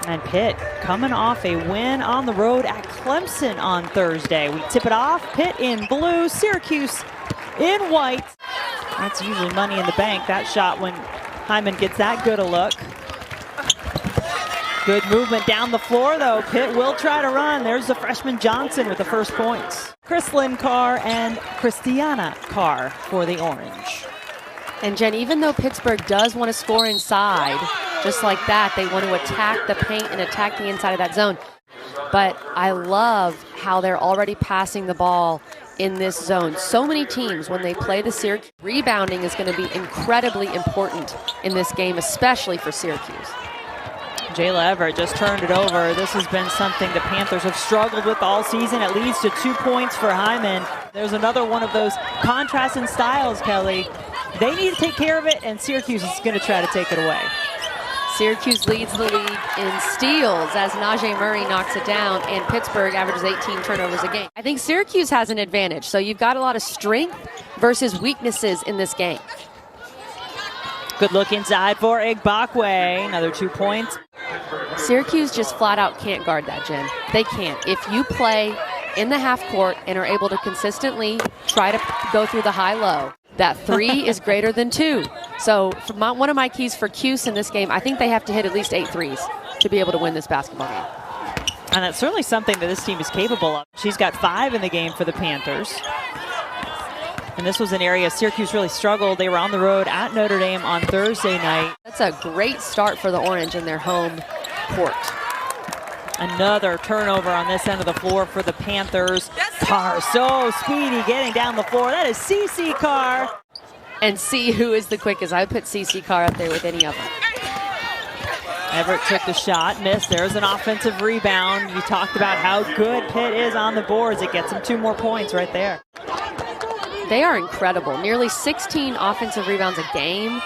And Pitt coming off a win on the road at Clemson on Thursday. We tip it off. Pitt in blue, Syracuse in white. That's usually money in the bank, that shot, when Hyman gets that good a look. Good movement down the floor, though. Pitt will try to run. There's the freshman Johnson with the first points. Chrislyn Carr and Christianna Carr for the Orange. And Jen, even though Pittsburgh does want to score inside, just like that, they want to attack the paint and attack the inside of that zone. But I love how they're already passing the ball in this zone. So many teams, when they play the Syracuse, rebounding is going to be incredibly important in this game, especially for Syracuse. Jayla Everett just turned it over. This has been something the Panthers have struggled with all season. It leads to 2 points for Hyman. There's another one of those contrasts in styles, Kelly. They need to take care of it, and Syracuse is going to try to take it away. Syracuse leads the league in steals as Najee Murray knocks it down, and Pittsburgh averages 18 turnovers a game. I think Syracuse has an advantage, so you've got a lot of strength versus weaknesses in this game. Good look inside for Igbokwe. Another 2 points. Syracuse just flat out can't guard that, Jen. They can't. If you play in the half court and are able to consistently try to go through the high-low, that 3 is greater than 2. So for one of my keys for Cuse in this game, I think they have to hit at least 8 threes to be able to win this basketball game. And that's certainly something that this team is capable of. She's got 5 in the game for the Panthers. And this was an area Syracuse really struggled. They were on the road at Notre Dame on Thursday night. That's a great start for the Orange in their home court. Another turnover on this end of the floor for the Panthers. Carr so speedy getting down the floor. That is CC Carr. And see who is the quickest. I would put CC Carr up there with any of them. Everett took the shot, missed. There's an offensive rebound. You talked about how good Pitt is on the boards. It gets them 2 more points right there. They are incredible. Nearly 16 offensive rebounds a game.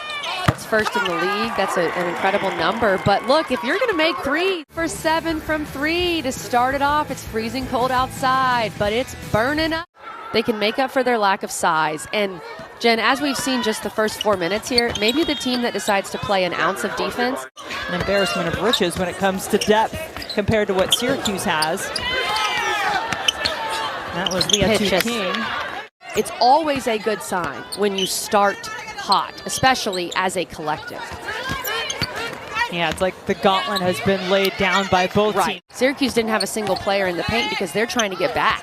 That's first in the league. That's an incredible number. But look, if you're going to make 3 for 7 from 3 to start it off, it's freezing cold outside, but it's burning up. They can make up for their lack of size. And Jen, as we've seen just the first 4 minutes here, maybe the team that decides to play an ounce of defense. An embarrassment of riches when it comes to depth compared to what Syracuse has. That was Leah King. It's always a good sign when you start hot, especially as a collective. Yeah, it's like the gauntlet has been laid down by both teams. Syracuse didn't have a single player in the paint because they're trying to get back,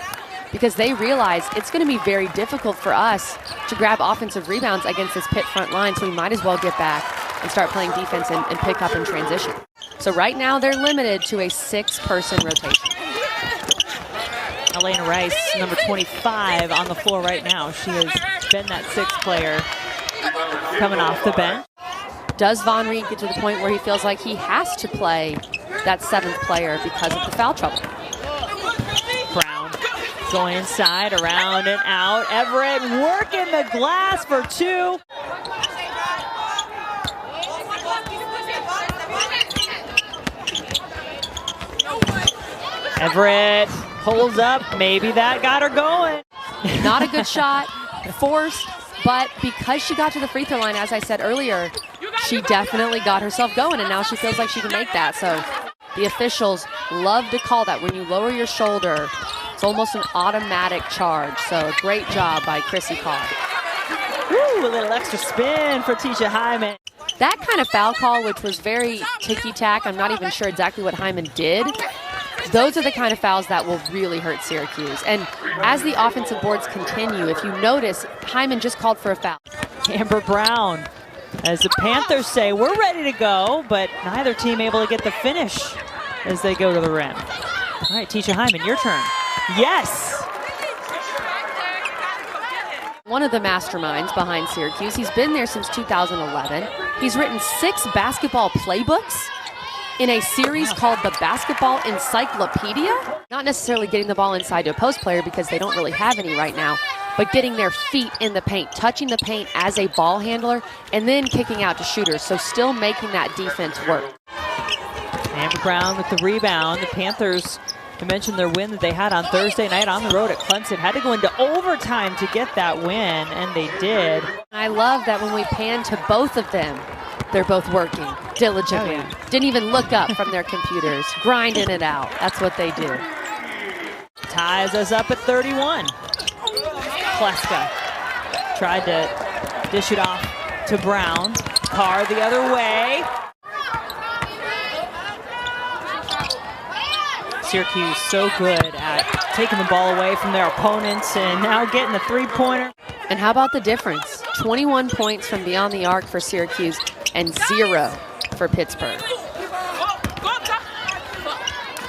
because they realize it's going to be very difficult for us to grab offensive rebounds against this Pitt front line, so we might as well get back and start playing defense and pick up in transition. So right now they're limited to a 6-person rotation. Elena Rice, number 25, on the floor right now. She has been that 6th player coming off the bench. Does Von Reed get to the point where he feels like he has to play that 7th player because of the foul trouble? Brown going inside, around and out. Everett working the glass for 2. Everett pulls up. Maybe that got her going. Not a good shot, forced, but because she got to the free throw line, as I said earlier, she definitely got herself going, and now she feels like she can make that. So the officials love to call that when you lower your shoulder. It's almost an automatic charge. So great job by Chrissy Carr. Woo, a little extra spin for Tisha Hyman. That kind of foul call, which was very ticky-tack, I'm not even sure exactly what Hyman did. Those are the kind of fouls that will really hurt Syracuse. And as the offensive boards continue, if you notice, Hyman just called for a foul. Amber Brown, as the Panthers say, we're ready to go, but neither team able to get the finish as they go to the rim. All right, Tisha Hyman, your turn. Yes! One of the masterminds behind Syracuse. He's been there since 2011. He's written 6 basketball playbooks in a series called the Basketball Encyclopedia. Not necessarily getting the ball inside to a post player because they don't really have any right now, but getting their feet in the paint, touching the paint as a ball handler, and then kicking out to shooters, so still making that defense work. Amber Brown with the rebound. The Panthers, to mention their win that they had on Thursday night on the road at Clemson, had to go into overtime to get that win, and they did. I love that when we pan to both of them, they're both working diligently. Oh, yeah. Didn't even look up from their computers. Grinding it out. That's what they do. Ties us up at 31. Kleska tried to dish it off to Brown. Carr the other way. Syracuse so good at taking the ball away from their opponents and now getting the three-pointer. And how about the difference? 21 points from beyond the arc for Syracuse and 0 for Pittsburgh.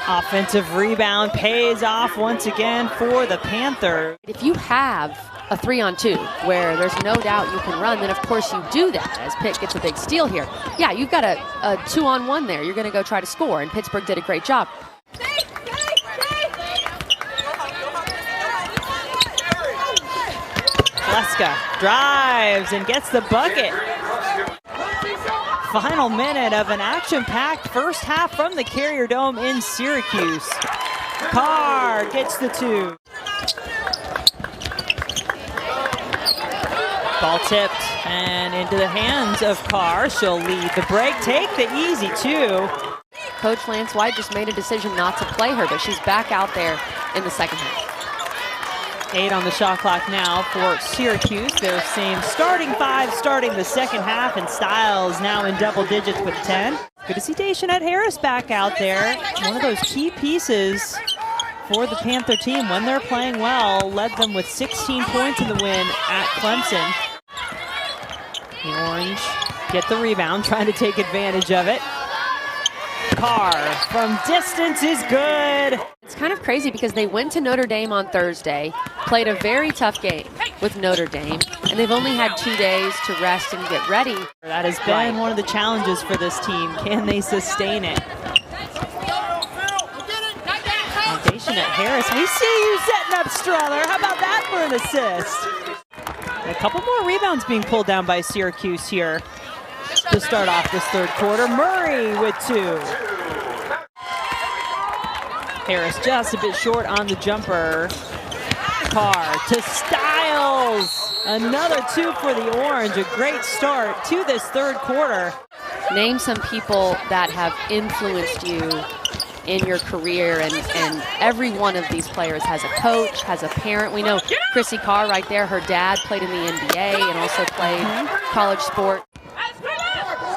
Offensive rebound pays off once again for the Panthers. If you have a 3-on-2 where there's no doubt you can run, then of course you do that as Pitt gets a big steal here. Yeah, you've got a 2-on-1 there. You're going to go try to score, and Pittsburgh did a great job. Kleska drives and gets the bucket. Final minute of an action-packed first half from the Carrier Dome in Syracuse. Carr gets the 2. Ball tipped and into the hands of Carr. She'll lead the break, take the easy 2. Coach Lance White just made a decision not to play her, but she's back out there in the second half. 8 on the shot clock now for Syracuse. Their same starting 5 starting the second half, and Styles now in double digits with 10. Good to see Daishanette Harris back out there. One of those key pieces for the Panther team when they're playing well. Led them with 16 points in the win at Clemson. The Orange get the rebound, trying to take advantage of it. Carr from distance is good. It's kind of crazy because they went to Notre Dame on Thursday, played a very tough game with Notre Dame, and they've only had 2 days to rest and get ready. That has been one of the challenges for this team. Can they sustain it? Daishanette Harris, we see you setting up Strother. How about that for an assist? A couple more rebounds being pulled down by Syracuse here to start off this third quarter. Murray with 2. Harris just a bit short on the jumper. Carr to Styles. Another 2 for the Orange. A great start to this third quarter. Name some people that have influenced you in your career, and every one of these players has a coach, has a parent. We know Chrissy Carr right there. Her dad played in the NBA and also played college sport.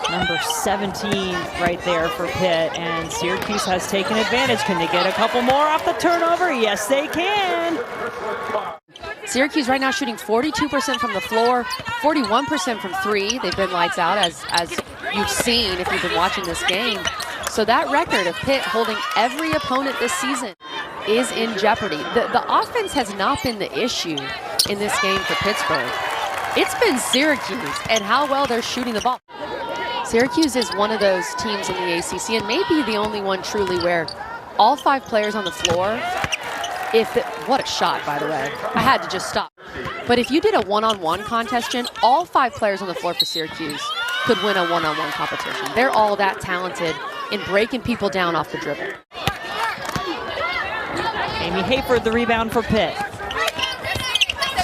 Number 17 right there for Pitt, and Syracuse has taken advantage. Can they get a couple more off the turnover? Yes, they can. Syracuse right now shooting 42% from the floor, 41% from 3. They've been lights out, as you've seen if you've been watching this game. So that record of Pitt holding every opponent this season is in jeopardy. The offense has not been the issue in this game for Pittsburgh. It's been Syracuse and how well they're shooting the ball. Syracuse is one of those teams in the ACC, and maybe the only one truly where all 5 players on the floor, what a shot, by the way. I had to just stop. But if you did a one-on-one contest, Jen, all 5 players on the floor for Syracuse could win a one-on-one competition. They're all that talented in breaking people down off the dribble. Amy Hayford the rebound for Pitt.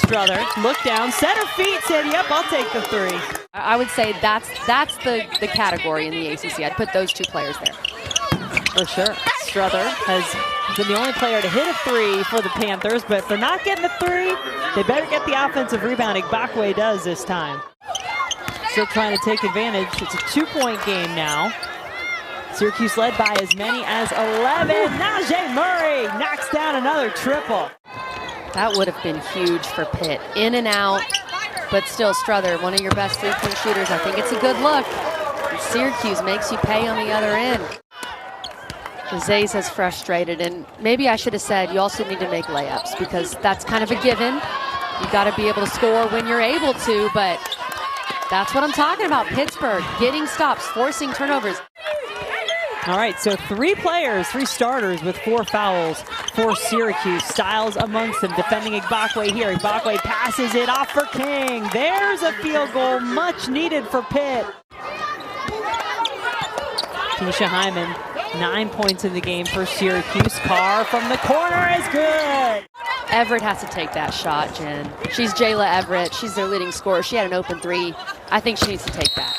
Strother, look down, center feet, said, yep, I'll take the 3. I would say that's the category in the ACC. I'd put those 2 players there. For sure. Strother has been the only player to hit a 3 for the Panthers, but if they're not getting the 3, they better get the offensive rebound. Igbakwe does this time. Still trying to take advantage. It's a 2-point game now. Syracuse led by as many as 11. Najee Murray knocks down another triple. That would have been huge for Pitt. In and out, but still Strother, one of your best 3-point shooters. I think it's a good look. And Syracuse makes you pay on the other end. Jose says frustrated, and maybe I should have said you also need to make layups, because that's kind of a given. You've got to be able to score when you're able to, but that's what I'm talking about. Pittsburgh getting stops, forcing turnovers. All right, so 3 players, 3 starters with 4 fouls for Syracuse. Styles amongst them, defending Igbakwe here. Igbakwe passes it off for King. There's a field goal, much needed for Pitt. Keisha Hyman, 9 points in the game for Syracuse. Carr from the corner is good. Everett has to take that shot, Jen. She's Jayla Everett. She's their leading scorer. She had an open 3. I think she needs to take that.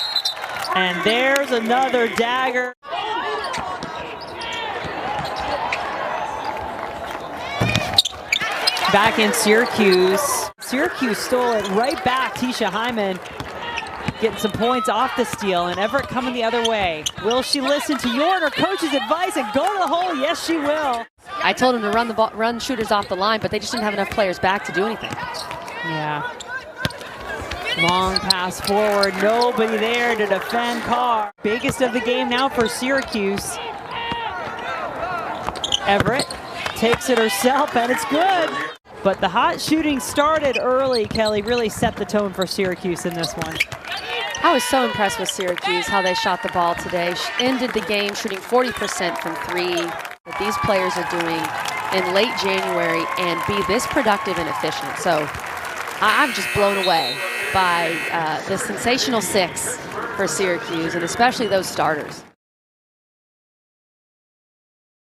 And there's another dagger. Back in Syracuse. Syracuse stole it right back. Tisha Hyman getting some points off the steal, and Everett coming the other way. Will she listen to her coach's advice and go to the hole? Yes, she will. I told him to run the ball, run shooters off the line, but they just didn't have enough players back to do anything. Yeah. Long pass forward, nobody there to defend Carr. Biggest of the game now for Syracuse. Everett takes it herself, and it's good. But the hot shooting started early, Kelly. Really set the tone for Syracuse in this one. I was so impressed with Syracuse, how they shot the ball today. Ended the game shooting 40% from three. That these players are doing in late January and be this productive and efficient. So I'm just blown away by the sensational 6 for Syracuse, and especially those starters.